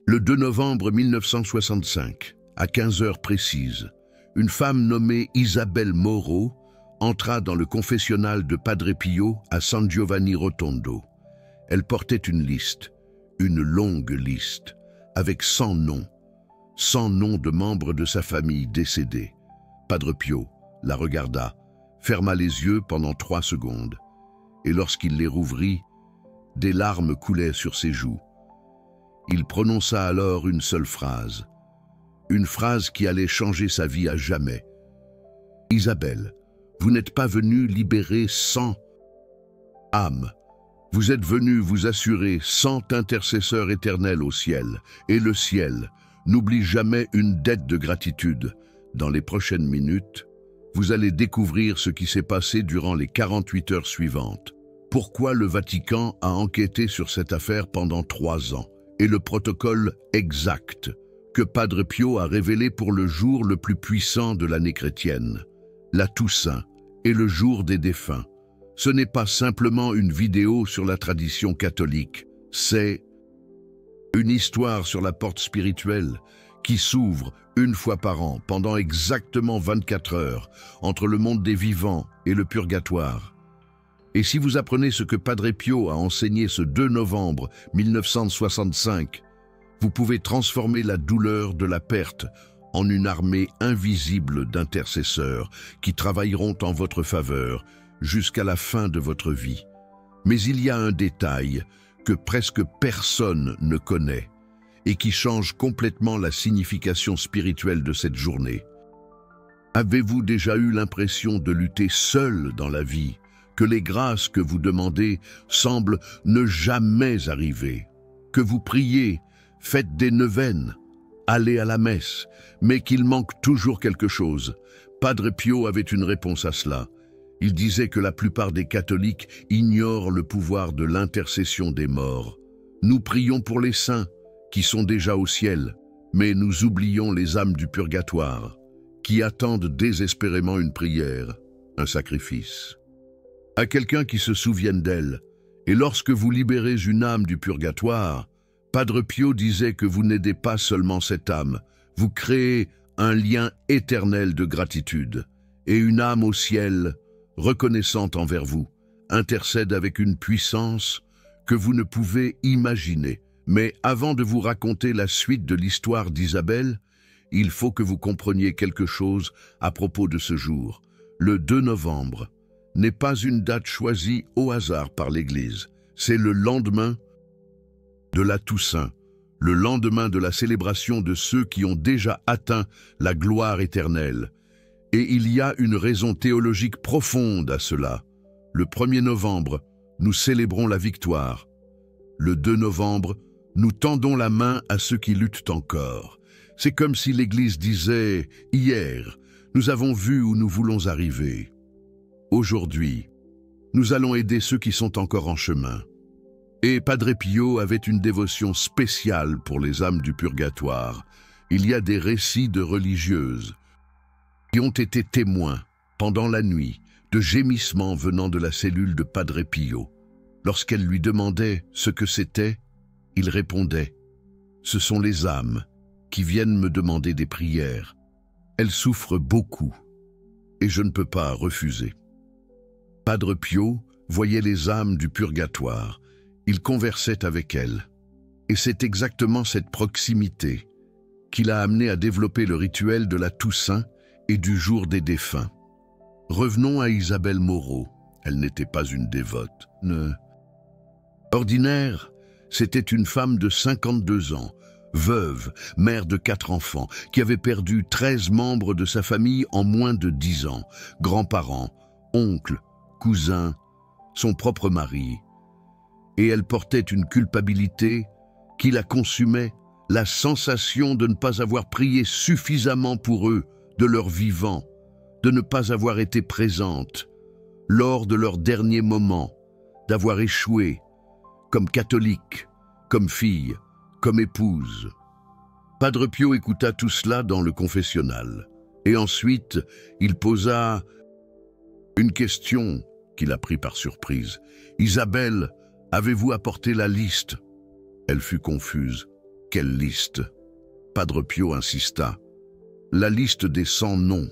Le 2 novembre 1965, à 15 heures précises, une femme nommée Isabelle Moreau entra dans le confessionnal de Padre Pio à San Giovanni Rotondo. Elle portait une liste, une longue liste, avec 100 noms de membres de sa famille décédés. Padre Pio la regarda, ferma les yeux pendant 3 secondes, et lorsqu'il les rouvrit, des larmes coulaient sur ses joues. Il prononça alors une seule phrase, une phrase qui allait changer sa vie à jamais. « Isabelle, vous n'êtes pas venue libérer 100 âmes. Vous êtes venue vous assurer 100 intercesseurs éternels au ciel. Et le ciel n'oublie jamais une dette de gratitude. Dans les prochaines minutes, vous allez découvrir ce qui s'est passé durant les 48 heures suivantes. Pourquoi le Vatican a enquêté sur cette affaire pendant 3 ans et le protocole exact que Padre Pio a révélé pour le jour le plus puissant de l'année chrétienne, la Toussaint et le jour des défunts. Ce n'est pas simplement une vidéo sur la tradition catholique, c'est une histoire sur la porte spirituelle qui s'ouvre une fois par an pendant exactement 24 heures entre le monde des vivants et le purgatoire. Et si vous apprenez ce que Padre Pio a enseigné ce 2 novembre 1965, vous pouvez transformer la douleur de la perte en une armée invisible d'intercesseurs qui travailleront en votre faveur jusqu'à la fin de votre vie. Mais il y a un détail que presque personne ne connaît et qui change complètement la signification spirituelle de cette journée. Avez-vous déjà eu l'impression de lutter seul dans la vie, que les grâces que vous demandez semblent ne jamais arriver, que vous priez, faites des neuvaines, allez à la messe, mais qu'il manque toujours quelque chose? Padre Pio avait une réponse à cela. Il disait que la plupart des catholiques ignorent le pouvoir de l'intercession des morts. Nous prions pour les saints, qui sont déjà au ciel, mais nous oublions les âmes du purgatoire, qui attendent désespérément une prière, un sacrifice. À quelqu'un qui se souvienne d'elle, et lorsque vous libérez une âme du purgatoire, Padre Pio disait que vous n'aidez pas seulement cette âme, vous créez un lien éternel de gratitude, et une âme au ciel, reconnaissante envers vous, intercède avec une puissance que vous ne pouvez imaginer. Mais avant de vous raconter la suite de l'histoire d'Isabelle, il faut que vous compreniez quelque chose à propos de ce jour. Le 2 novembre n'est pas une date choisie au hasard par l'Église. C'est le lendemain de la Toussaint, le lendemain de la célébration de ceux qui ont déjà atteint la gloire éternelle. Et il y a une raison théologique profonde à cela. Le 1er novembre, nous célébrons la victoire. Le 2 novembre, nous tendons la main à ceux qui luttent encore. C'est comme si l'Église disait « Hier, nous avons vu où nous voulons arriver. Aujourd'hui, nous allons aider ceux qui sont encore en chemin. » Et Padre Pio avait une dévotion spéciale pour les âmes du purgatoire. Il y a des récits de religieuses qui ont été témoins, pendant la nuit, de gémissements venant de la cellule de Padre Pio. Lorsqu'elle lui demandait ce que c'était, il répondait « Ce sont les âmes qui viennent me demander des prières. Elles souffrent beaucoup et je ne peux pas refuser. » Padre Pio voyait les âmes du purgatoire. Il conversait avec elles. Et c'est exactement cette proximité qui l'a amené à développer le rituel de la Toussaint et du jour des défunts. Revenons à Isabelle Moreau. Elle n'était pas une dévote. Ordinaire, c'était une femme de 52 ans, veuve, mère de 4 enfants, qui avait perdu 13 membres de sa famille en moins de 10 ans, grands-parents, oncles, cousins, son propre mari. Et elle portait une culpabilité qui la consumait, la sensation de ne pas avoir prié suffisamment pour eux, de leur vivant, de ne pas avoir été présente lors de leurs derniers moments, d'avoir échoué comme catholique, comme fille, comme épouse. Padre Pio écouta tout cela dans le confessionnal. Et ensuite, il posa une question qui la prit par surprise. « Isabelle, avez-vous apporté la liste ?» Elle fut confuse. « Quelle liste? Padre Pio insista. La liste des 100 noms.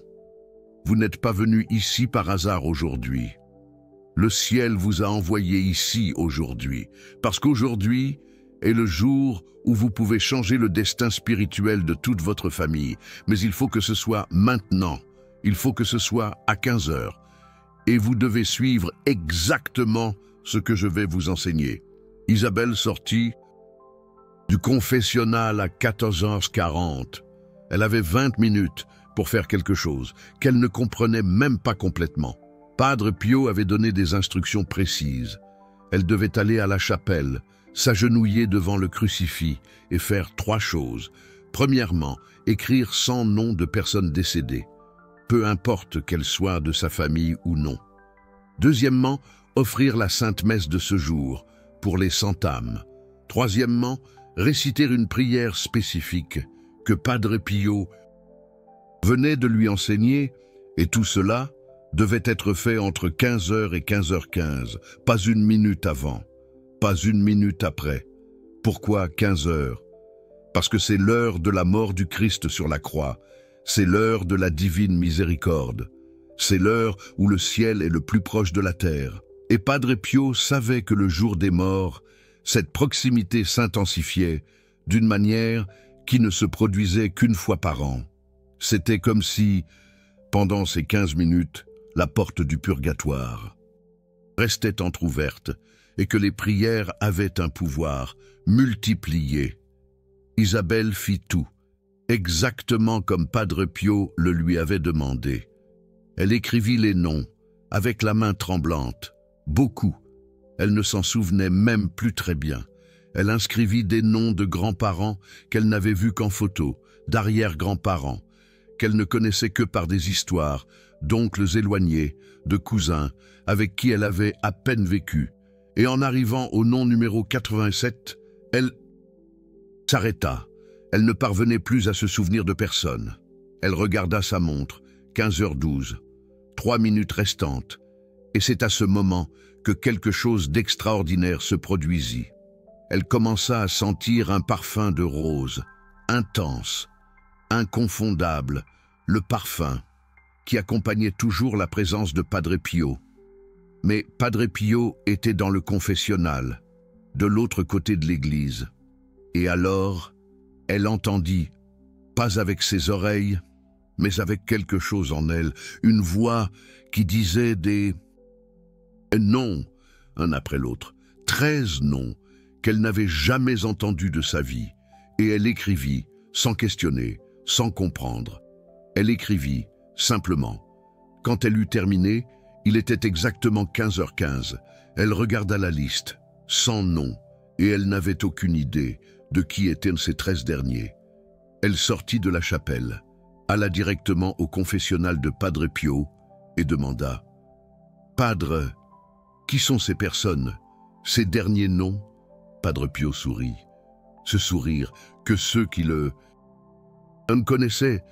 Vous n'êtes pas venu ici par hasard aujourd'hui. Le ciel vous a envoyé ici aujourd'hui, parce qu'aujourd'hui est le jour où vous pouvez changer le destin spirituel de toute votre famille. Mais il faut que ce soit maintenant. Il faut que ce soit à 15 heures. Et vous devez suivre exactement ce que je vais vous enseigner. Isabelle sortit du confessionnal à 14h40. Elle avait 20 minutes pour faire quelque chose qu'elle ne comprenait même pas complètement. Padre Pio avait donné des instructions précises. Elle devait aller à la chapelle, s'agenouiller devant le crucifix et faire 3 choses. Premièrement, écrire 100 noms de personnes décédées, peu importe qu'elles soient de sa famille ou non. Deuxièmement, offrir la Sainte Messe de ce jour pour les 100 âmes. Troisièmement, réciter une prière spécifique que Padre Pio venait de lui enseigner, et tout cela devait être fait entre 15h et 15h15, pas une minute avant, pas une minute après. Pourquoi 15h? Parce que c'est l'heure de la mort du Christ sur la croix, c'est l'heure de la divine miséricorde, c'est l'heure où le ciel est le plus proche de la terre. Et Padre Pio savait que le jour des morts, cette proximité s'intensifiait d'une manière qui ne se produisait qu'une fois par an. C'était comme si, pendant ces 15 minutes, la porte du purgatoire restait entr'ouverte et que les prières avaient un pouvoir multiplié. Isabelle fit tout, exactement comme Padre Pio le lui avait demandé. Elle écrivit les noms, avec la main tremblante, beaucoup. Elle ne s'en souvenait même plus très bien. Elle inscrivit des noms de grands-parents qu'elle n'avait vus qu'en photo, d'arrière-grands-parents, qu'elle ne connaissait que par des histoires, d'oncles éloignés, de cousins, avec qui elle avait à peine vécu. Et en arrivant au nom numéro 87, elle s'arrêta. Elle ne parvenait plus à se souvenir de personne. Elle regarda sa montre, 15h12, 3 minutes restantes, et c'est à ce moment que quelque chose d'extraordinaire se produisit. Elle commença à sentir un parfum de rose, intense, inconfondable, le parfum qui accompagnait toujours la présence de Padre Pio. Mais Padre Pio était dans le confessionnal, de l'autre côté de l'église. Et alors, elle entendit, pas avec ses oreilles, mais avec quelque chose en elle, une voix qui disait des noms, un après l'autre, 13 noms qu'elle n'avait jamais entendus de sa vie. Et elle écrivit, sans questionner, sans comprendre. Elle écrivit, simplement. Quand elle eut terminé, il était exactement 15h15. Elle regarda la liste, 100 noms, et elle n'avait aucune idée de qui étaient ces 13 derniers. Elle sortit de la chapelle, alla directement au confessionnal de Padre Pio et demanda « Padre, qui sont ces personnes, ces derniers noms ?» Padre Pio sourit. Ce sourire que ceux qui le connaissaient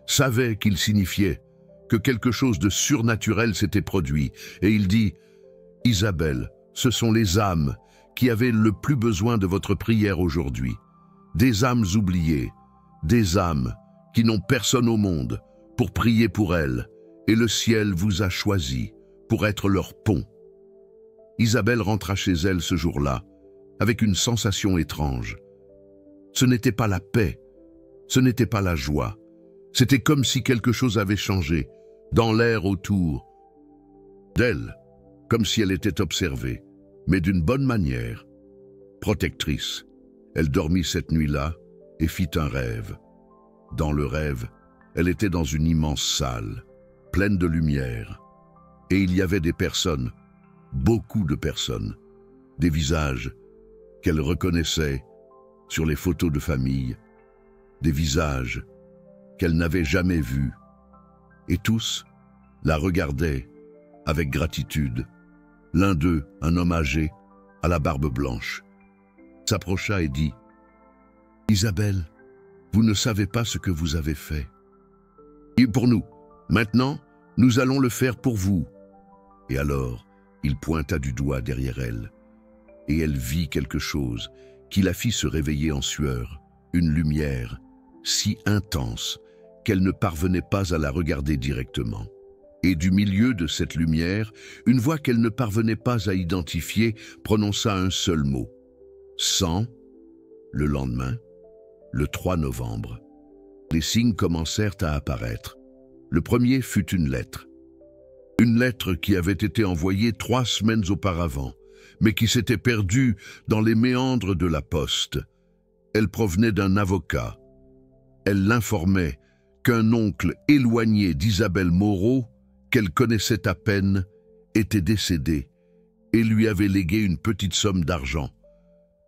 savaient qu'il signifiait que quelque chose de surnaturel s'était produit, et il dit « Isabelle, ce sont les âmes qui avaient le plus besoin de votre prière aujourd'hui, des âmes oubliées, des âmes qui n'ont personne au monde pour prier pour elles, et le ciel vous a choisi pour être leur pont. » Isabelle rentra chez elle ce jour-là, avec une sensation étrange. Ce n'était pas la paix, ce n'était pas la joie, c'était comme si quelque chose avait changé, dans l'air autour d'elle, comme si elle était observée, mais d'une bonne manière. Protectrice, elle dormit cette nuit-là et fit un rêve. Dans le rêve, elle était dans une immense salle, pleine de lumière, et il y avait des personnes, beaucoup de personnes, des visages qu'elle reconnaissait sur les photos de famille, des visages qu'elle n'avait jamais vus, et tous la regardaient avec gratitude. L'un d'eux, un homme âgé, à la barbe blanche, s'approcha et dit « Isabelle, vous ne savez pas ce que vous avez fait. Et pour nous, maintenant, nous allons le faire pour vous. » Et alors, il pointa du doigt derrière elle, et elle vit quelque chose qui la fit se réveiller en sueur, une lumière si intense qu'elle ne parvenait pas à la regarder directement. Et du milieu de cette lumière, une voix qu'elle ne parvenait pas à identifier prononça un seul mot. « 100 ». Le lendemain, le 3 novembre, les signes commencèrent à apparaître. Le premier fut une lettre. Une lettre qui avait été envoyée 3 semaines auparavant, mais qui s'était perdue dans les méandres de la poste. Elle provenait d'un avocat. Elle l'informait qu'un oncle éloigné d'Isabelle Moreau, qu'elle connaissait à peine, était décédé et lui avait légué une petite somme d'argent.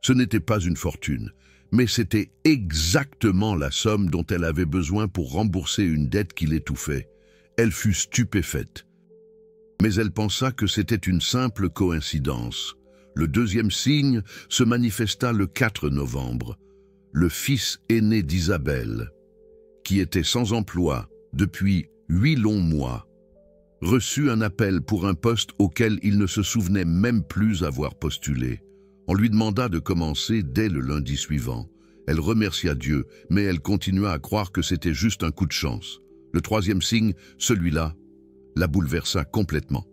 Ce n'était pas une fortune, mais c'était exactement la somme dont elle avait besoin pour rembourser une dette qui l'étouffait. Elle fut stupéfaite. Mais elle pensa que c'était une simple coïncidence. Le deuxième signe se manifesta le 4 novembre. Le fils aîné d'Isabelle, qui était sans emploi depuis 8 longs mois, reçut un appel pour un poste auquel il ne se souvenait même plus avoir postulé. On lui demanda de commencer dès le lundi suivant. Elle remercia Dieu, mais elle continua à croire que c'était juste un coup de chance. Le troisième signe, celui-là, la bouleversa complètement.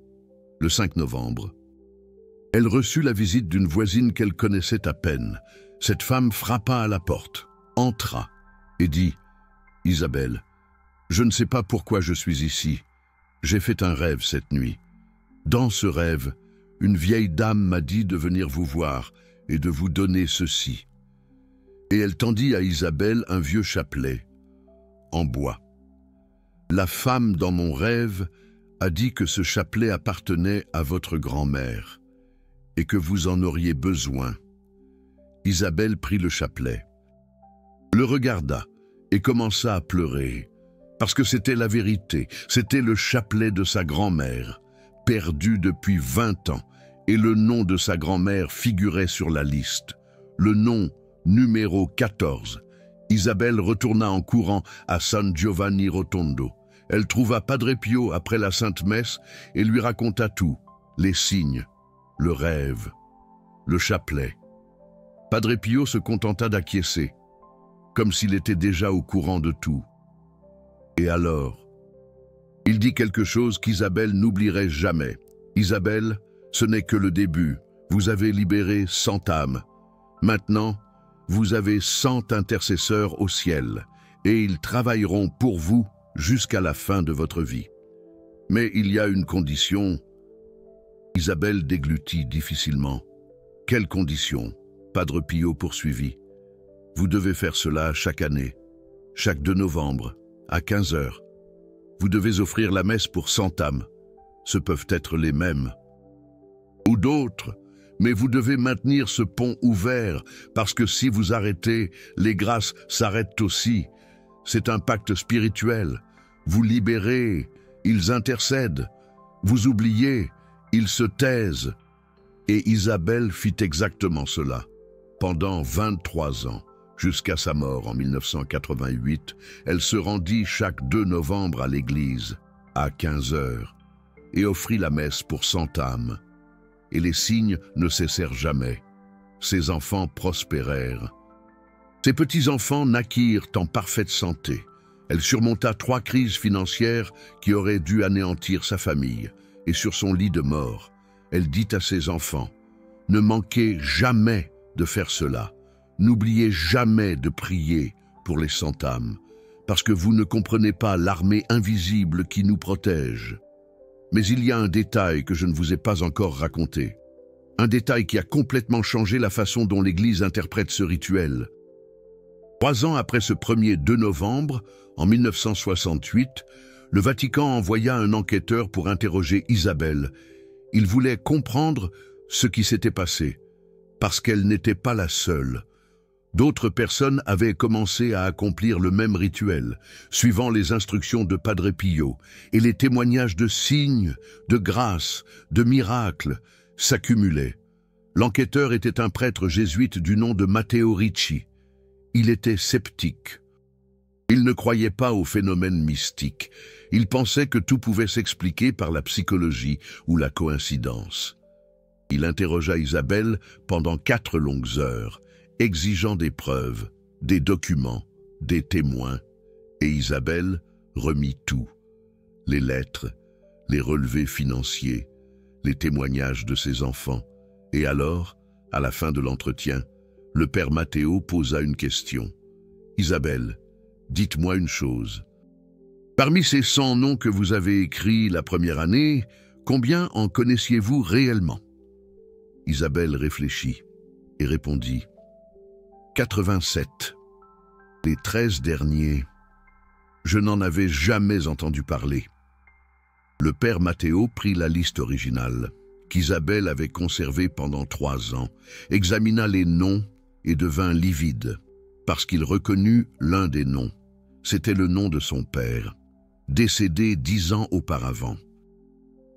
Le 5 novembre, elle reçut la visite d'une voisine qu'elle connaissait à peine. Cette femme frappa à la porte, entra et dit « Isabelle, je ne sais pas pourquoi je suis ici. J'ai fait un rêve cette nuit. Dans ce rêve, une vieille dame m'a dit de venir vous voir et de vous donner ceci. » Et elle tendit à Isabelle un vieux chapelet, en bois. La femme dans mon rêve a dit que ce chapelet appartenait à votre grand-mère et que vous en auriez besoin. Isabelle prit le chapelet, le regarda et commença à pleurer, parce que c'était la vérité, c'était le chapelet de sa grand-mère, perdu depuis 20 ans, et le nom de sa grand-mère figurait sur la liste, le nom numéro 14. Isabelle retourna en courant à San Giovanni Rotondo. Elle trouva Padre Pio après la Sainte Messe et lui raconta tout, les signes, le rêve, le chapelet. Padre Pio se contenta d'acquiescer, comme s'il était déjà au courant de tout. Et alors, il dit quelque chose qu'Isabelle n'oublierait jamais. « Isabelle, ce n'est que le début. Vous avez libéré 100 âmes. Maintenant, vous avez 100 intercesseurs au ciel, et ils travailleront pour vous jusqu'à la fin de votre vie. Mais il y a une condition. » Isabelle déglutit difficilement. « Quelle condition ?» Padre Pio poursuivit. « Vous devez faire cela chaque année, chaque 2 novembre, à 15 heures. Vous devez offrir la messe pour 100 âmes. Ce peuvent être les mêmes ou d'autres, mais vous devez maintenir ce pont ouvert, parce que si vous arrêtez, les grâces s'arrêtent aussi. C'est un pacte spirituel. Vous libérez, ils intercèdent. Vous oubliez, ils se taisent. » Et Isabelle fit exactement cela. Pendant 23 ans, jusqu'à sa mort en 1988, elle se rendit chaque 2 novembre à l'église, à 15 heures, et offrit la messe pour 100 âmes. Et les signes ne cessèrent jamais. Ses enfants prospérèrent. Ses petits-enfants naquirent en parfaite santé. Elle surmonta 3 crises financières qui auraient dû anéantir sa famille. Et sur son lit de mort, elle dit à ses enfants, « Ne manquez jamais de faire cela. N'oubliez jamais de prier pour les 100 âmes, parce que vous ne comprenez pas l'armée invisible qui nous protège. » Mais il y a un détail que je ne vous ai pas encore raconté. Un détail qui a complètement changé la façon dont l'Église interprète ce rituel. 3 ans après ce premier 2 novembre, en 1968, le Vatican envoya un enquêteur pour interroger Isabelle. Il voulait comprendre ce qui s'était passé, parce qu'elle n'était pas la seule. D'autres personnes avaient commencé à accomplir le même rituel, suivant les instructions de Padre Pio, et les témoignages de signes, de grâces, de miracles s'accumulaient. L'enquêteur était un prêtre jésuite du nom de Matteo Ricci. Il était sceptique. Il ne croyait pas aux phénomènes mystiques. Il pensait que tout pouvait s'expliquer par la psychologie ou la coïncidence. Il interrogea Isabelle pendant 4 longues heures, exigeant des preuves, des documents, des témoins, et Isabelle remit tout. Les lettres, les relevés financiers, les témoignages de ses enfants. Et alors, à la fin de l'entretien, le père Matteo posa une question. « Isabelle, dites-moi une chose. Parmi ces 100 noms que vous avez écrits la première année, combien en connaissiez-vous réellement ?» Isabelle réfléchit et répondit « 87. Les 13 derniers, je n'en avais jamais entendu parler. » Le père Matteo prit la liste originale, qu'Isabelle avait conservée pendant 3 ans, examina les noms et devint livide, parce qu'il reconnut l'un des noms. C'était le nom de son père, décédé 10 ans auparavant,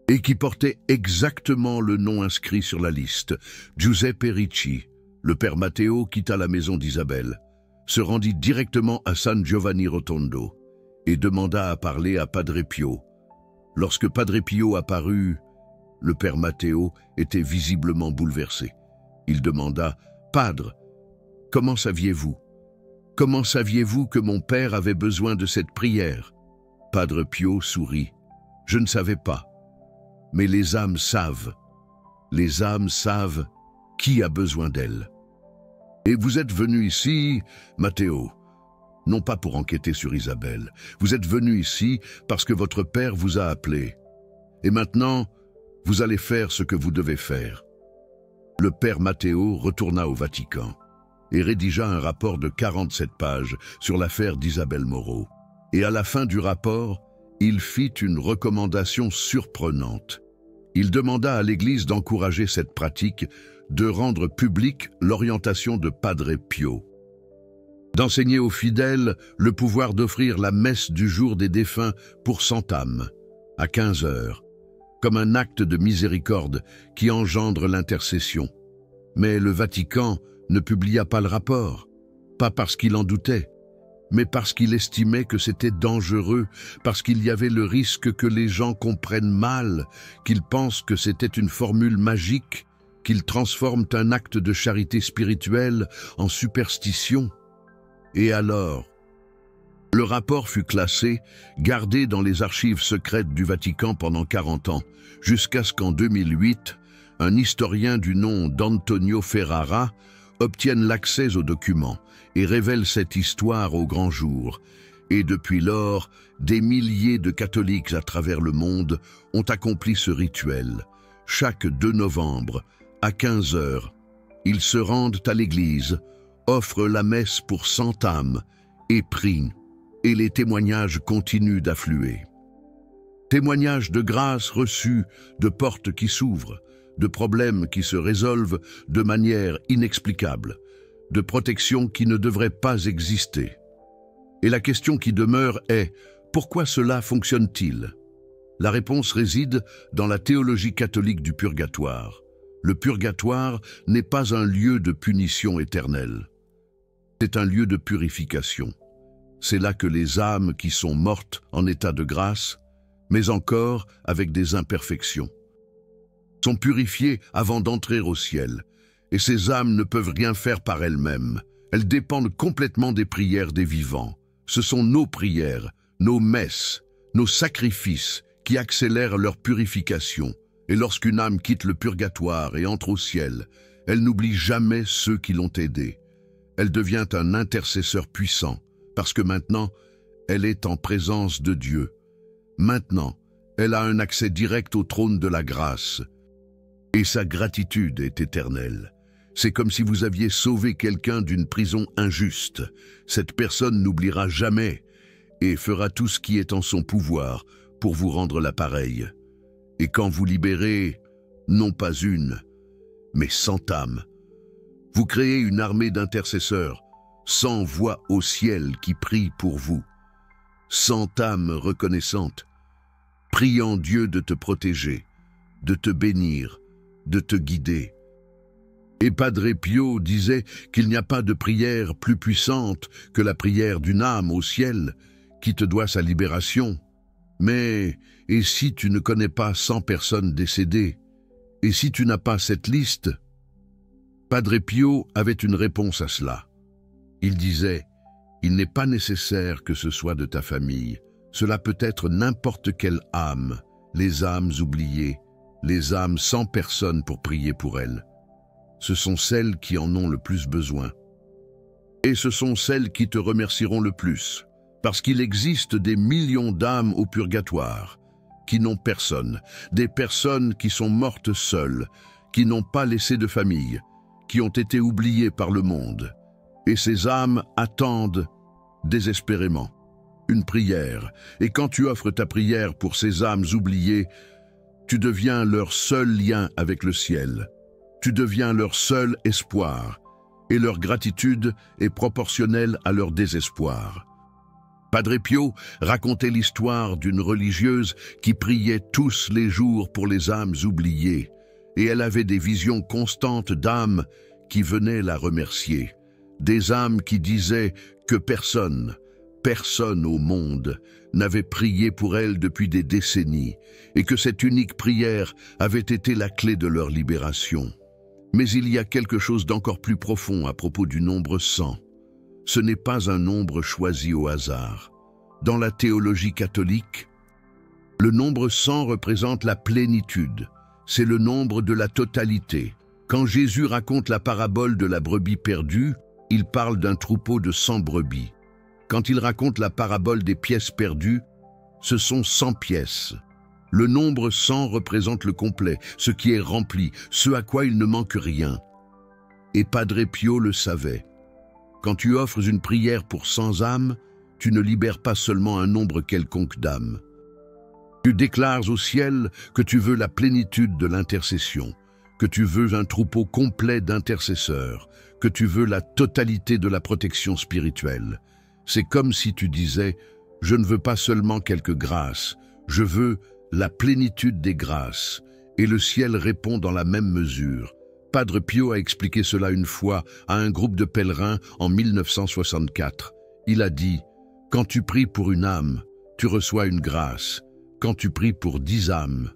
et qui portait exactement le nom inscrit sur la liste, Giuseppe Ricci. Le père Matteo quitta la maison d'Isabelle, se rendit directement à San Giovanni Rotondo et demanda à parler à Padre Pio. Lorsque Padre Pio apparut, le père Matteo était visiblement bouleversé. Il demanda « Padre, comment saviez-vous? Comment saviez-vous que mon père avait besoin de cette prière ?» Padre Pio sourit. « Je ne savais pas. Mais les âmes savent. Les âmes savent qui a besoin d'elles. Et vous êtes venu ici, Matteo, non pas pour enquêter sur Isabelle. Vous êtes venu ici parce que votre père vous a appelé. Et maintenant, vous allez faire ce que vous devez faire. » Le père Matteo retourna au Vatican et rédigea un rapport de 47 pages sur l'affaire d'Isabelle Moreau. Et à la fin du rapport, il fit une recommandation surprenante. Il demanda à l'Église d'encourager cette pratique, de rendre publique l'orientation de Padre Pio, d'enseigner aux fidèles le pouvoir d'offrir la messe du jour des défunts pour 100 âmes, à 15 heures, comme un acte de miséricorde qui engendre l'intercession. Mais le Vatican ne publia pas le rapport, pas parce qu'il en doutait, mais parce qu'il estimait que c'était dangereux, parce qu'il y avait le risque que les gens comprennent mal, qu'ils pensent que c'était une formule magique, qu'ils transforment un acte de charité spirituelle en superstition. Et alors, le rapport fut classé, gardé dans les archives secrètes du Vatican pendant 40 ans, jusqu'à ce qu'en 2008, un historien du nom d'Antonio Ferrara obtienne l'accès aux documents et révèle cette histoire au grand jour. Et depuis lors, des milliers de catholiques à travers le monde ont accompli ce rituel. Chaque 2 novembre, à 15 heures, ils se rendent à l'église, offrent la messe pour 100 âmes et prient. Et les témoignages continuent d'affluer. Témoignages de grâce reçue, de portes qui s'ouvrent, de problèmes qui se résolvent de manière inexplicable, de protections qui ne devraient pas exister. Et la question qui demeure est, pourquoi cela fonctionne-t-il? La réponse réside dans la théologie catholique du purgatoire. Le purgatoire n'est pas un lieu de punition éternelle. C'est un lieu de purification. C'est là que les âmes qui sont mortes en état de grâce, mais encore avec des imperfections, sont purifiées avant d'entrer au ciel, et ces âmes ne peuvent rien faire par elles-mêmes. Elles dépendent complètement des prières des vivants. Ce sont nos prières, nos messes, nos sacrifices qui accélèrent leur purification. Et lorsqu'une âme quitte le purgatoire et entre au ciel, elle n'oublie jamais ceux qui l'ont aidée. Elle devient un intercesseur puissant, parce que maintenant, elle est en présence de Dieu. Maintenant, elle a un accès direct au trône de la grâce. Et sa gratitude est éternelle. C'est comme si vous aviez sauvé quelqu'un d'une prison injuste. Cette personne n'oubliera jamais et fera tout ce qui est en son pouvoir pour vous rendre la pareille. Et quand vous libérez, non pas une, mais 100 âmes, vous créez une armée d'intercesseurs, 100 voix au ciel qui prient pour vous, 100 âmes reconnaissantes, priant Dieu de te protéger, de te bénir, de te guider. Et Padre Pio disait qu'il n'y a pas de prière plus puissante que la prière d'une âme au ciel qui te doit sa libération. Mais, et si tu ne connais pas 100 personnes décédées? Et si tu n'as pas cette liste? Padre Pio avait une réponse à cela. Il disait, « Il n'est pas nécessaire que ce soit de ta famille. Cela peut être n'importe quelle âme, les âmes oubliées, les âmes sans personne pour prier pour elles. Ce sont celles qui en ont le plus besoin. Et ce sont celles qui te remercieront le plus, parce qu'il existe des millions d'âmes au purgatoire, qui n'ont personne, des personnes qui sont mortes seules, qui n'ont pas laissé de famille, qui ont été oubliées par le monde. Et ces âmes attendent désespérément une prière. Et quand tu offres ta prière pour ces âmes oubliées, tu deviens leur seul lien avec le ciel. Tu deviens leur seul espoir. Et leur gratitude est proportionnelle à leur désespoir. Padre Pio racontait l'histoire d'une religieuse qui priait tous les jours pour les âmes oubliées, et elle avait des visions constantes d'âmes qui venaient la remercier. Des âmes qui disaient que personne au monde n'avait prié pour elle depuis des décennies, et que cette unique prière avait été la clé de leur libération. Mais il y a quelque chose d'encore plus profond à propos du nombre 100. Ce n'est pas un nombre choisi au hasard. Dans la théologie catholique, le nombre 100 représente la plénitude. C'est le nombre de la totalité. Quand Jésus raconte la parabole de la brebis perdue, il parle d'un troupeau de 100 brebis. Quand il raconte la parabole des pièces perdues, ce sont 100 pièces. Le nombre 100 représente le complet, ce qui est rempli, ce à quoi il ne manque rien. Et Padre Pio le savait. Quand tu offres une prière pour 100 âmes, tu ne libères pas seulement un nombre quelconque d'âmes. Tu déclares au ciel que tu veux la plénitude de l'intercession, que tu veux un troupeau complet d'intercesseurs, que tu veux la totalité de la protection spirituelle. C'est comme si tu disais « Je ne veux pas seulement quelques grâces, je veux la plénitude des grâces ». Et le ciel répond dans la même mesure. Padre Pio a expliqué cela une fois à un groupe de pèlerins en 1964. Il a dit « Quand tu pries pour une âme, tu reçois une grâce. Quand tu pries pour 10 âmes,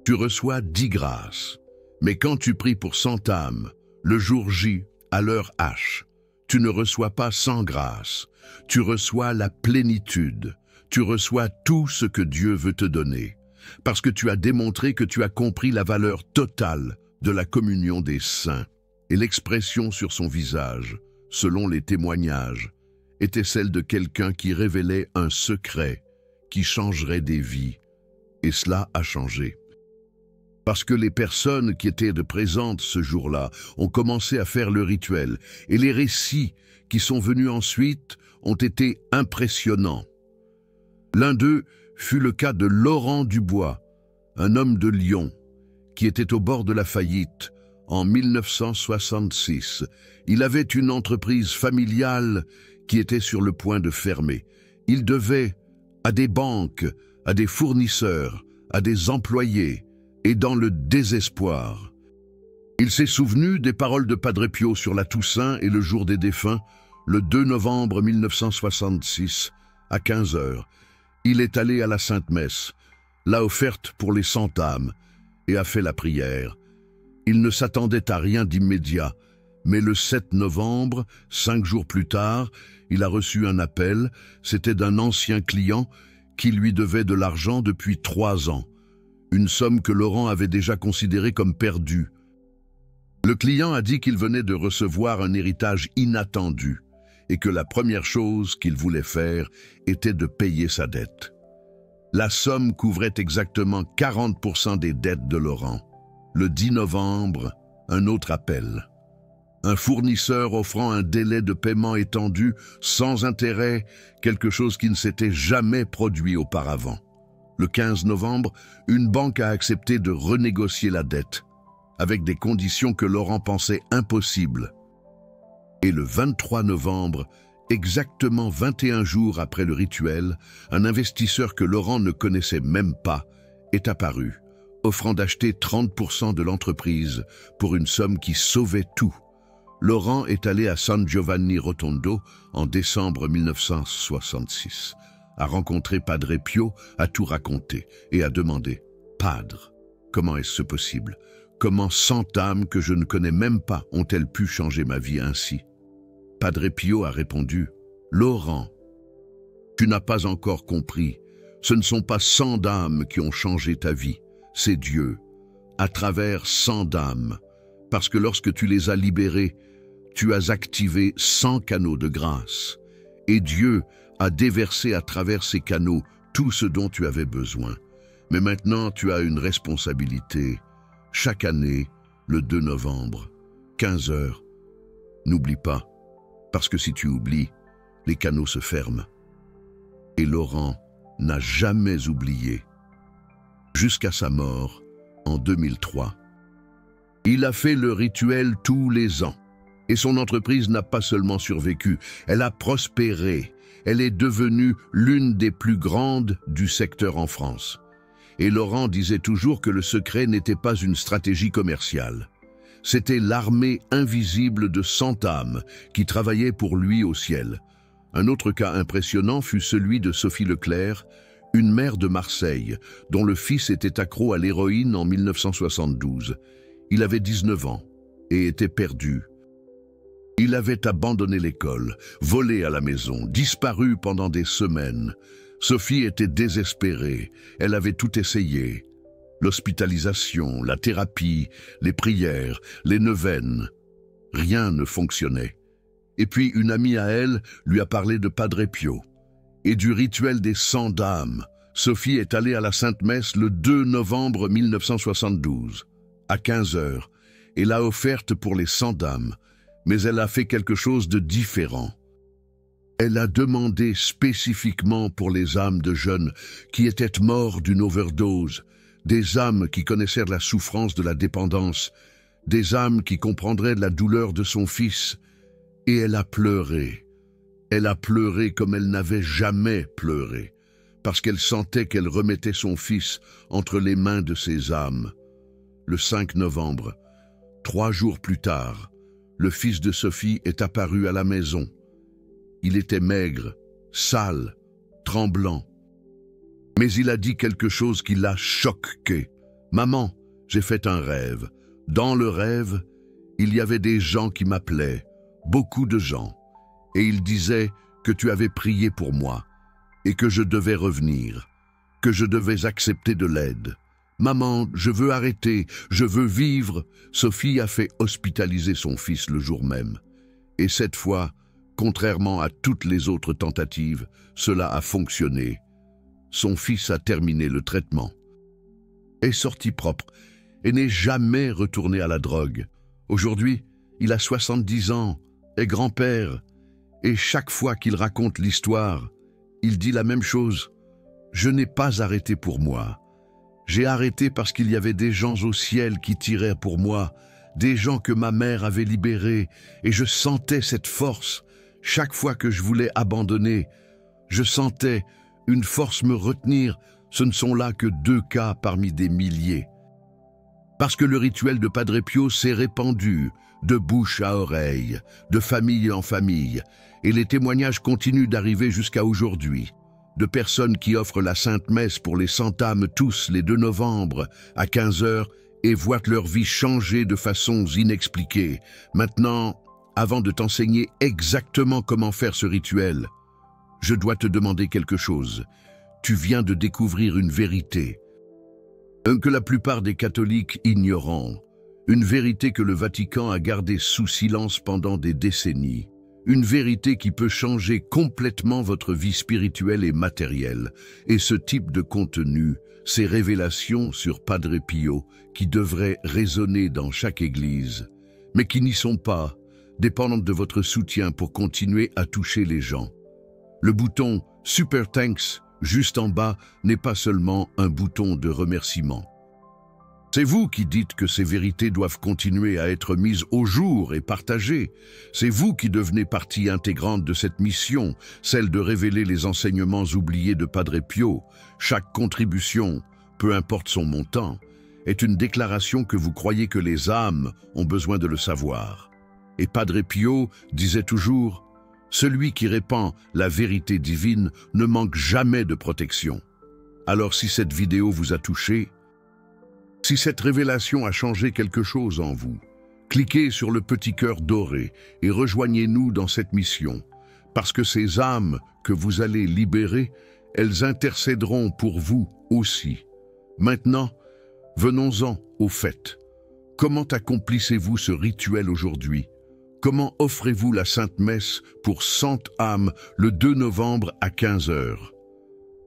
tu reçois 10 grâces. Mais quand tu pries pour 100 âmes, le jour J, à l'heure H, tu ne reçois pas 100 grâces. Tu reçois la plénitude. Tu reçois tout ce que Dieu veut te donner. Parce que tu as démontré que tu as compris la valeur totale de la communion des saints. Et l'expression sur son visage, selon les témoignages, était celle de quelqu'un qui révélait un secret qui changerait des vies. Et cela a changé. Parce que les personnes qui étaient présentes ce jour-là ont commencé à faire le rituel, et les récits qui sont venus ensuite ont été impressionnants. L'un d'eux fut le cas de Laurent Dubois, un homme de Lyon, qui était au bord de la faillite en 1966. Il avait une entreprise familiale qui était sur le point de fermer. Il devait à des banques, à des fournisseurs, à des employés, et dans le désespoir. Il s'est souvenu des paroles de Padre Pio sur la Toussaint et le jour des défunts, le 2 novembre 1966, à 15 h. Il est allé à la Sainte Messe, l'a offerte pour les 100 âmes, et a fait la prière. Il ne s'attendait à rien d'immédiat, mais le 7 novembre, 5 jours plus tard, il a reçu un appel. C'était d'un ancien client qui lui devait de l'argent depuis 3 ans. Une somme que Laurent avait déjà considérée comme perdue. Le client a dit qu'il venait de recevoir un héritage inattendu et que la première chose qu'il voulait faire était de payer sa dette. La somme couvrait exactement 40% des dettes de Laurent. Le 10 novembre, un autre appel. Un fournisseur offrant un délai de paiement étendu, sans intérêt, quelque chose qui ne s'était jamais produit auparavant. Le 15 novembre, une banque a accepté de renégocier la dette, avec des conditions que Laurent pensait impossibles. Et le 23 novembre, exactement 21 jours après le rituel, un investisseur que Laurent ne connaissait même pas est apparu, offrant d'acheter 30% de l'entreprise pour une somme qui sauvait tout. Laurent est allé à San Giovanni Rotondo en décembre 1966. A rencontré Padre Pio, a tout raconté et a demandé « Padre, comment est-ce possible? Comment 100 âmes que je ne connais même pas ont-elles pu changer ma vie ainsi ?» Padre Pio a répondu, « Laurent, tu n'as pas encore compris. Ce ne sont pas 100 d'âmes qui ont changé ta vie, c'est Dieu, à travers 100 d'âmes. Parce que lorsque tu les as libérées, tu as activé 100 canaux de grâce. Et Dieu a déversé à travers ces canaux tout ce dont tu avais besoin. Mais maintenant, tu as une responsabilité. Chaque année, le 2 novembre, 15 heures. N'oublie pas, parce que si tu oublies, les canaux se ferment. » Et Laurent n'a jamais oublié, jusqu'à sa mort en 2003. Il a fait le rituel tous les ans, et son entreprise n'a pas seulement survécu, elle a prospéré. Elle est devenue l'une des plus grandes du secteur en France. Et Laurent disait toujours que le secret n'était pas une stratégie commerciale. C'était l'armée invisible de 100 âmes qui travaillait pour lui au ciel. Un autre cas impressionnant fut celui de Sophie Leclerc, une mère de Marseille, dont le fils était accro à l'héroïne en 1972. Il avait 19 ans et était perdu. Il avait abandonné l'école, volé à la maison, disparu pendant des semaines. Sophie était désespérée, elle avait tout essayé. L'hospitalisation, la thérapie, les prières, les neuvaines. Rien ne fonctionnait. Et puis une amie à elle lui a parlé de Padre Pio et du rituel des 100 d'âmes. Sophie est allée à la Sainte-Messe le 2 novembre 1972, à 15 heures, et l'a offerte pour les 100 d'âmes. Mais elle a fait quelque chose de différent. Elle a demandé spécifiquement pour les âmes de jeunes qui étaient morts d'une overdose, des âmes qui connaissaient la souffrance de la dépendance, des âmes qui comprendraient la douleur de son fils. Et elle a pleuré. Elle a pleuré comme elle n'avait jamais pleuré, parce qu'elle sentait qu'elle remettait son fils entre les mains de ces âmes. Le 5 novembre, 3 jours plus tard, le fils de Sophie est apparu à la maison. Il était maigre, sale, tremblant. Mais il a dit quelque chose qui l'a choqué. « Maman, j'ai fait un rêve. Dans le rêve, il y avait des gens qui m'appelaient, beaucoup de gens. Et ils disaient que tu avais prié pour moi et que je devais revenir, que je devais accepter de l'aide. Maman, je veux arrêter, je veux vivre. » Sophie a fait hospitaliser son fils le jour même. Et cette fois, contrairement à toutes les autres tentatives, cela a fonctionné. Son fils a terminé le traitement, est sorti propre et n'est jamais retourné à la drogue. Aujourd'hui, il a 70 ans, est grand-père, et chaque fois qu'il raconte l'histoire, il dit la même chose. « Je n'ai pas arrêté pour moi. J'ai arrêté parce qu'il y avait des gens au ciel qui tiraient pour moi, des gens que ma mère avait libérés, et je sentais cette force. Chaque fois que je voulais abandonner, je sentais une force me retenir. Ce ne sont là que 2 cas parmi des milliers. » Parce que le rituel de Padre Pio s'est répandu de bouche à oreille, de famille en famille, et les témoignages continuent d'arriver jusqu'à aujourd'hui. De personnes qui offrent la Sainte Messe pour les 100 âmes tous les 2 novembre à 15 heures et voient leur vie changer de façons inexpliquées. Maintenant, avant de t'enseigner exactement comment faire ce rituel, je dois te demander quelque chose. Tu viens de découvrir une vérité que la plupart des catholiques ignorent, une vérité que le Vatican a gardée sous silence pendant des décennies. Une vérité qui peut changer complètement votre vie spirituelle et matérielle. Et ce type de contenu, ces révélations sur Padre Pio, qui devraient résonner dans chaque église, mais qui n'y sont pas, dépendent de votre soutien pour continuer à toucher les gens. Le bouton « Super Thanks » juste en bas n'est pas seulement un bouton de remerciement. C'est vous qui dites que ces vérités doivent continuer à être mises au jour et partagées. C'est vous qui devenez partie intégrante de cette mission, celle de révéler les enseignements oubliés de Padre Pio. Chaque contribution, peu importe son montant, est une déclaration que vous croyez que les âmes ont besoin de le savoir. Et Padre Pio disait toujours « Celui qui répand la vérité divine ne manque jamais de protection. » Alors si cette vidéo vous a touché, si cette révélation a changé quelque chose en vous, Cliquez sur le petit cœur doré et rejoignez-nous dans cette mission, parce que ces âmes que vous allez libérer, elles intercéderont pour vous aussi. Maintenant, venons-en au fait. Comment accomplissez-vous ce rituel aujourd'hui? Comment offrez-vous la Sainte Messe pour 100 âmes le 2 novembre à 15 heures?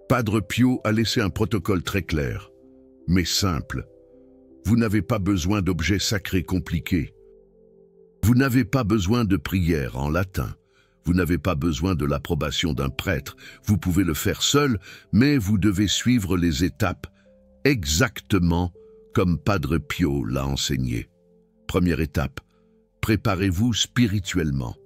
Padre Pio a laissé un protocole très clair, mais simple. Vous n'avez pas besoin d'objets sacrés compliqués. Vous n'avez pas besoin de prières en latin. Vous n'avez pas besoin de l'approbation d'un prêtre. Vous pouvez le faire seul, mais vous devez suivre les étapes exactement comme Padre Pio l'a enseigné. Première étape, préparez-vous spirituellement.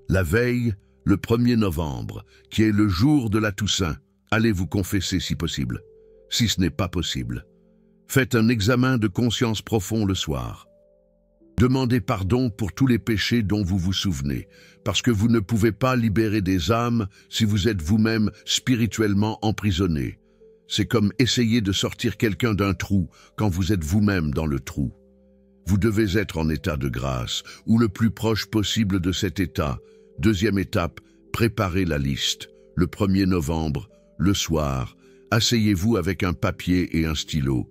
La veille, le 1er novembre, qui est le jour de la Toussaint, allez vous confesser si possible. Si ce n'est pas possible, faites un examen de conscience profond le soir. Demandez pardon pour tous les péchés dont vous vous souvenez, parce que vous ne pouvez pas libérer des âmes si vous êtes vous-même spirituellement emprisonné. C'est comme essayer de sortir quelqu'un d'un trou quand vous êtes vous-même dans le trou. Vous devez être en état de grâce, ou le plus proche possible de cet état. Deuxième étape, préparez la liste. Le 1er novembre, le soir, asseyez-vous avec un papier et un stylo.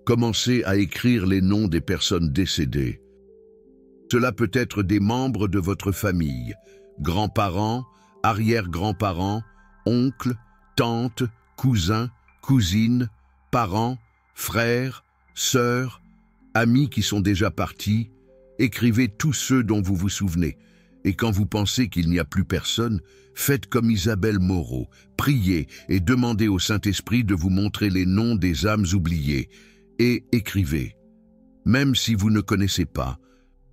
Commencez à écrire les noms des personnes décédées. Cela peut être des membres de votre famille, grands-parents, arrière-grands-parents, oncles, tantes, cousins, cousines, parents, frères, sœurs, amis qui sont déjà partis. Écrivez tous ceux dont vous vous souvenez. Et quand vous pensez qu'il n'y a plus personne, faites comme Isabelle Moreau, priez et demandez au Saint-Esprit de vous montrer les noms des âmes oubliées. Et écrivez. Même si vous ne connaissez pas,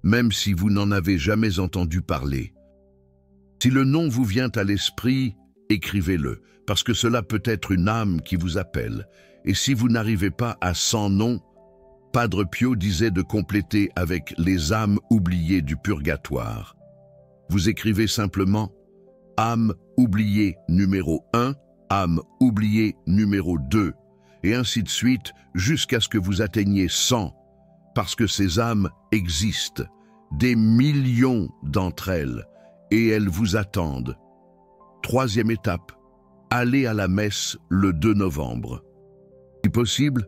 même si vous n'en avez jamais entendu parler. Si le nom vous vient à l'esprit, écrivez-le, parce que cela peut être une âme qui vous appelle. Et si vous n'arrivez pas à 100 noms, Padre Pio disait de compléter avec les âmes oubliées du purgatoire. Vous écrivez simplement « âme oubliée numéro 1 »,« âme oubliée numéro 2 », et ainsi de suite jusqu'à ce que vous atteigniez 100, parce que ces âmes existent, des millions d'entre elles, et elles vous attendent. Troisième étape, allez à la messe le 2 novembre. Si possible,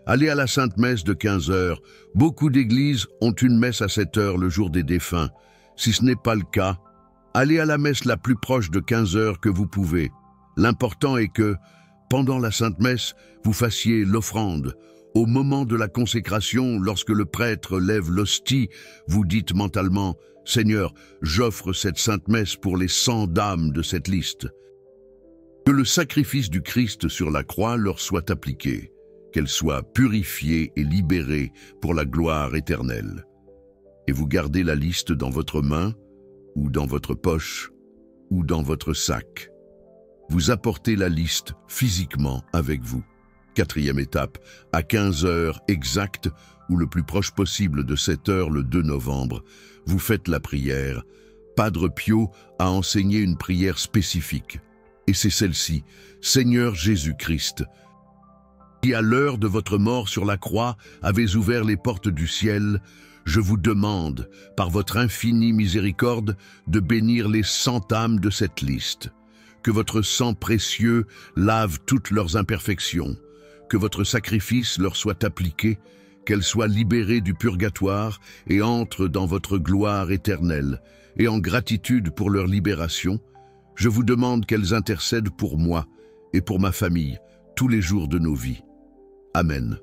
allez à la Sainte Messe de 15 heures. Beaucoup d'églises ont une messe à 7 heures le jour des défunts. Si ce n'est pas le cas, allez à la messe la plus proche de 15 heures que vous pouvez. L'important est que, pendant la Sainte Messe, vous fassiez l'offrande. Au moment de la consécration, lorsque le prêtre lève l'hostie, vous dites mentalement « Seigneur, j'offre cette Sainte Messe pour les 100 âmes de cette liste. » Que le sacrifice du Christ sur la croix leur soit appliqué, qu'elles soient purifiées et libérées pour la gloire éternelle. Et vous gardez la liste dans votre main, ou dans votre poche, ou dans votre sac. Vous apportez la liste physiquement avec vous. Quatrième étape, à 15 heures exactes, ou le plus proche possible de 7 heures le 2 novembre, vous faites la prière. Padre Pio a enseigné une prière spécifique, et c'est celle-ci. Seigneur Jésus-Christ, qui à l'heure de votre mort sur la croix avez ouvert les portes du ciel, je vous demande, par votre infinie miséricorde, de bénir les 100 âmes de cette liste. Que votre sang précieux lave toutes leurs imperfections, que votre sacrifice leur soit appliqué, qu'elles soient libérées du purgatoire et entrent dans votre gloire éternelle. Et en gratitude pour leur libération, je vous demande qu'elles intercèdent pour moi et pour ma famille tous les jours de nos vies. Amen.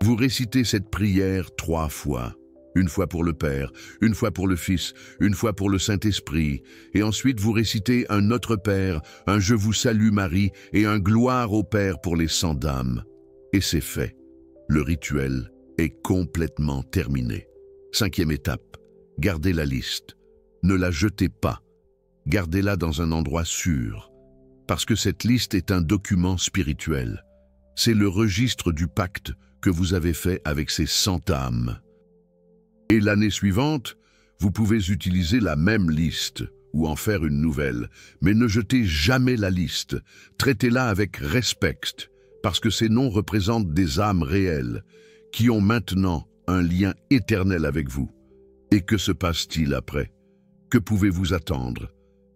Vous récitez cette prière 3 fois. Une fois pour le Père, une fois pour le Fils, une fois pour le Saint-Esprit. Et ensuite vous récitez un Notre Père, un Je vous salue Marie et un Gloire au Père pour les 100 âmes. Et c'est fait. Le rituel est complètement terminé. 5e étape, gardez la liste. Ne la jetez pas. Gardez-la dans un endroit sûr. Parce que cette liste est un document spirituel. C'est le registre du pacte que vous avez fait avec ces 100 âmes. Et l'année suivante, vous pouvez utiliser la même liste ou en faire une nouvelle, mais ne jetez jamais la liste. Traitez-la avec respect, parce que ces noms représentent des âmes réelles qui ont maintenant un lien éternel avec vous. Et que se passe-t-il après? Que pouvez-vous attendre?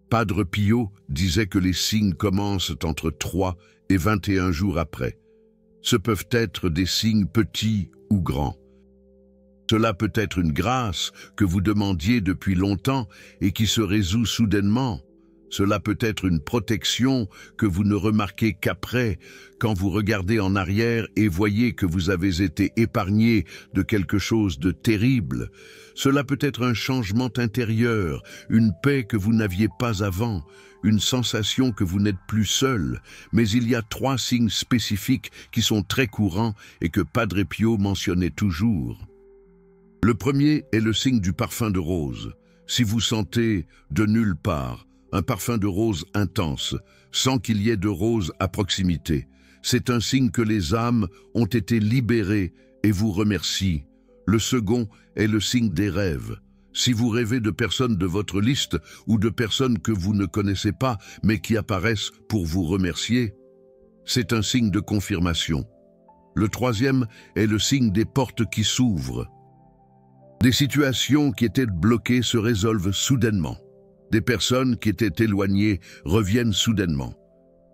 Padre Pio disait que les signes commencent entre 3 et 21 jours après. Ce peuvent être des signes petits ou grands. Cela peut être une grâce que vous demandiez depuis longtemps et qui se résout soudainement. Cela peut être une protection que vous ne remarquez qu'après, quand vous regardez en arrière et voyez que vous avez été épargné de quelque chose de terrible. Cela peut être un changement intérieur, une paix que vous n'aviez pas avant, une sensation que vous n'êtes plus seul. Mais il y a 3 signes spécifiques qui sont très courants et que Padre Pio mentionnait toujours. Le premier est le signe du parfum de rose. Si vous sentez de nulle part un parfum de rose intense, sans qu'il y ait de rose à proximité, c'est un signe que les âmes ont été libérées et vous remercient. Le second est le signe des rêves. Si vous rêvez de personnes de votre liste ou de personnes que vous ne connaissez pas mais qui apparaissent pour vous remercier, c'est un signe de confirmation. Le troisième est le signe des portes qui s'ouvrent. Des situations qui étaient bloquées se résolvent soudainement. Des personnes qui étaient éloignées reviennent soudainement.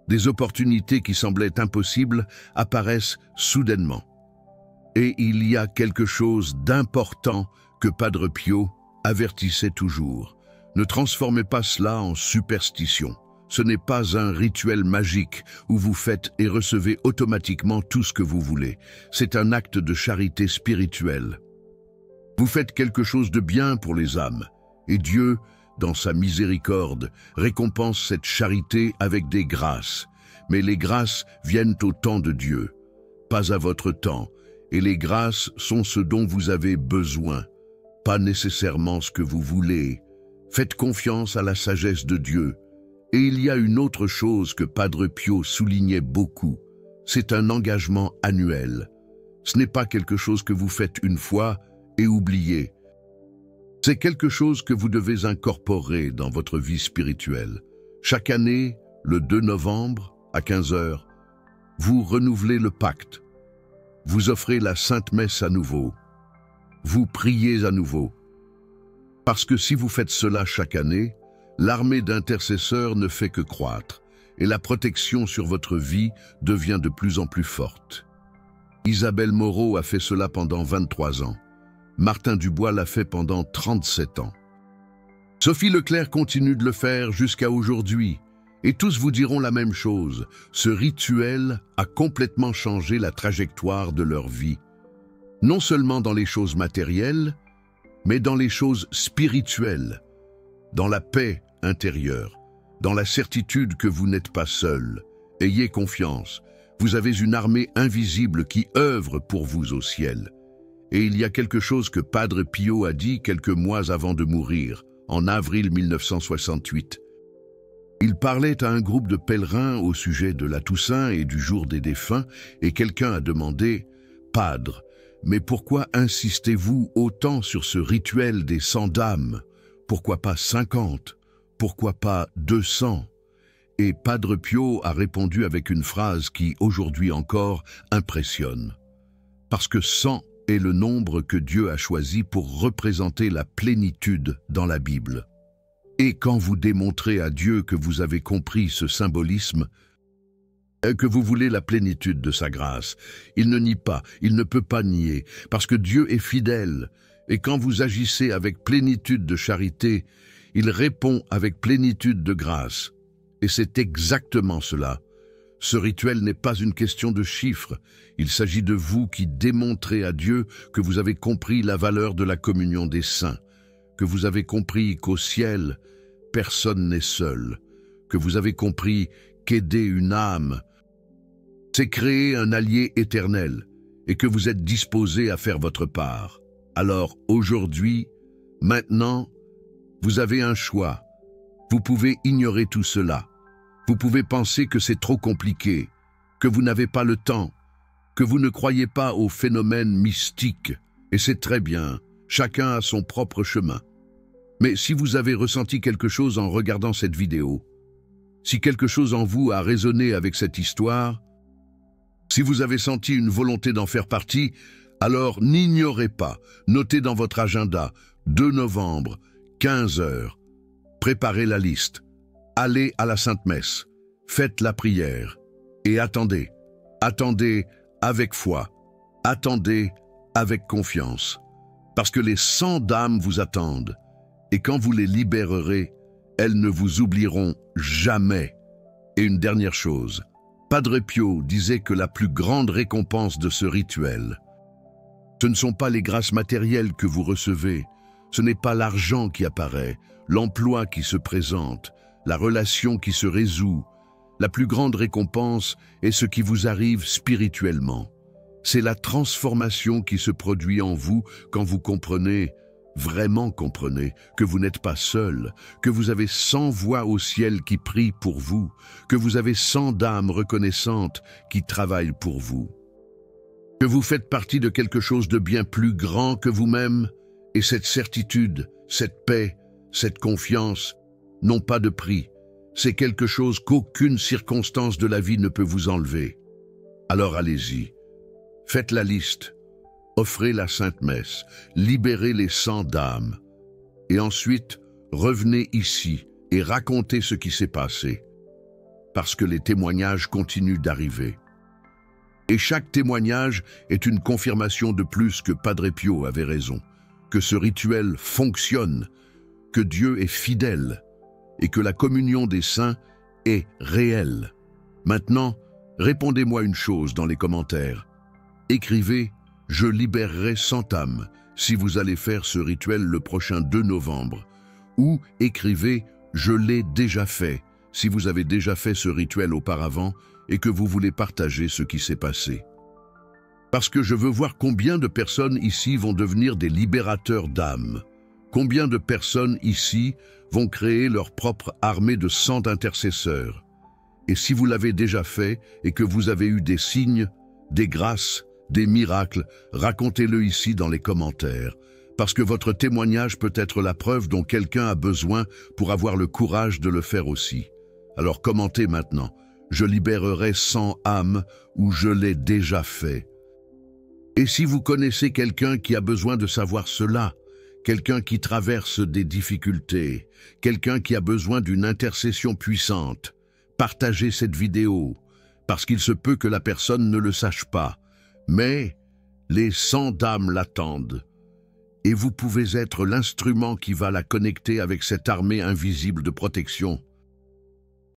Des opportunités qui semblaient impossibles apparaissent soudainement. Et il y a quelque chose d'important que Padre Pio avertissait toujours. Ne transformez pas cela en superstition. Ce n'est pas un rituel magique où vous faites et recevez automatiquement tout ce que vous voulez. C'est un acte de charité spirituelle. Vous faites quelque chose de bien pour les âmes, et Dieu, dans sa miséricorde, récompense cette charité avec des grâces. Mais les grâces viennent au temps de Dieu, pas à votre temps, et les grâces sont ce dont vous avez besoin, pas nécessairement ce que vous voulez. Faites confiance à la sagesse de Dieu. Et il y a une autre chose que Padre Pio soulignait beaucoup, c'est un engagement annuel. Ce n'est pas quelque chose que vous faites une fois et oubliez. C'est quelque chose que vous devez incorporer dans votre vie spirituelle. Chaque année, le 2 novembre, à 15 heures, vous renouvelez le pacte. Vous offrez la Sainte Messe à nouveau. Vous priez à nouveau. Parce que si vous faites cela chaque année, l'armée d'intercesseurs ne fait que croître et la protection sur votre vie devient de plus en plus forte. Isabelle Moreau a fait cela pendant 23 ans. Martin Dubois l'a fait pendant 37 ans. Sophie Leclerc continue de le faire jusqu'à aujourd'hui. Et tous vous diront la même chose. Ce rituel a complètement changé la trajectoire de leur vie. Non seulement dans les choses matérielles, mais dans les choses spirituelles, dans la paix intérieure, dans la certitude que vous n'êtes pas seul. Ayez confiance, vous avez une armée invisible qui œuvre pour vous au ciel. Et il y a quelque chose que Padre Pio a dit quelques mois avant de mourir, en avril 1968. Il parlait à un groupe de pèlerins au sujet de la Toussaint et du jour des défunts, et quelqu'un a demandé « Padre, mais pourquoi insistez-vous autant sur ce rituel des 100 dames? Pourquoi pas 50? Pourquoi pas 200 ?» Et Padre Pio a répondu avec une phrase qui, aujourd'hui encore, impressionne. Parce que 100 est le nombre que Dieu a choisi pour représenter la plénitude dans la Bible. Et quand vous démontrez à Dieu que vous avez compris ce symbolisme, que vous voulez la plénitude de sa grâce, il ne nie pas, il ne peut pas nier, parce que Dieu est fidèle. Et quand vous agissez avec plénitude de charité, il répond avec plénitude de grâce. Et c'est exactement cela. Ce rituel n'est pas une question de chiffres. Il s'agit de vous qui démontrez à Dieu que vous avez compris la valeur de la communion des saints, que vous avez compris qu'au ciel, personne n'est seul, que vous avez compris qu'aider une âme, c'est créer un allié éternel et que vous êtes disposé à faire votre part. Alors aujourd'hui, maintenant, vous avez un choix. Vous pouvez ignorer tout cela. Vous pouvez penser que c'est trop compliqué, que vous n'avez pas le temps, que vous ne croyez pas aux phénomènes mystiques. Et c'est très bien, chacun a son propre chemin. Mais si vous avez ressenti quelque chose en regardant cette vidéo, si quelque chose en vous a résonné avec cette histoire, si vous avez senti une volonté d'en faire partie, alors n'ignorez pas, notez dans votre agenda, 2 novembre, 15 heures. Préparez la liste. Allez à la Sainte Messe. Faites la prière. Et attendez. Attendez avec foi. Attendez avec confiance. Parce que les 100 dames vous attendent. Et quand vous les libérerez, elles ne vous oublieront jamais. Et une dernière chose. Padre Pio disait que la plus grande récompense de ce rituel, ce ne sont pas les grâces matérielles que vous recevez, ce n'est pas l'argent qui apparaît, l'emploi qui se présente, la relation qui se résout. La plus grande récompense est ce qui vous arrive spirituellement. C'est la transformation qui se produit en vous quand vous comprenez, vraiment comprenez, que vous n'êtes pas seul, que vous avez 100 voix au ciel qui prient pour vous, que vous avez 100 d'âmes reconnaissantes qui travaillent pour vous. Que vous faites partie de quelque chose de bien plus grand que vous-même, et cette certitude, cette paix, cette confiance n'ont pas de prix. C'est quelque chose qu'aucune circonstance de la vie ne peut vous enlever. Alors allez-y, faites la liste, offrez la Sainte Messe, libérez les 100 d'âmes, et ensuite revenez ici et racontez ce qui s'est passé, parce que les témoignages continuent d'arriver. Et chaque témoignage est une confirmation de plus que Padre Pio avait raison, que ce rituel fonctionne, que Dieu est fidèle et que la communion des saints est réelle. Maintenant, répondez-moi une chose dans les commentaires. Écrivez « Je libérerai 100 âmes » si vous allez faire ce rituel le prochain 2 novembre. Ou écrivez « Je l'ai déjà fait » si vous avez déjà fait ce rituel auparavant et que vous voulez partager ce qui s'est passé. Parce que je veux voir combien de personnes ici vont devenir des libérateurs d'âmes. Combien de personnes ici vont créer leur propre armée de 100 intercesseurs. Et si vous l'avez déjà fait et que vous avez eu des signes, des grâces, des miracles, racontez-le ici dans les commentaires. Parce que votre témoignage peut être la preuve dont quelqu'un a besoin pour avoir le courage de le faire aussi. Alors commentez maintenant. Je libérerai 100 âmes ou je l'ai déjà fait. Et si vous connaissez quelqu'un qui a besoin de savoir cela, quelqu'un qui traverse des difficultés, quelqu'un qui a besoin d'une intercession puissante, partagez cette vidéo, parce qu'il se peut que la personne ne le sache pas. Mais les 100 dames l'attendent. Et vous pouvez être l'instrument qui va la connecter avec cette armée invisible de protection.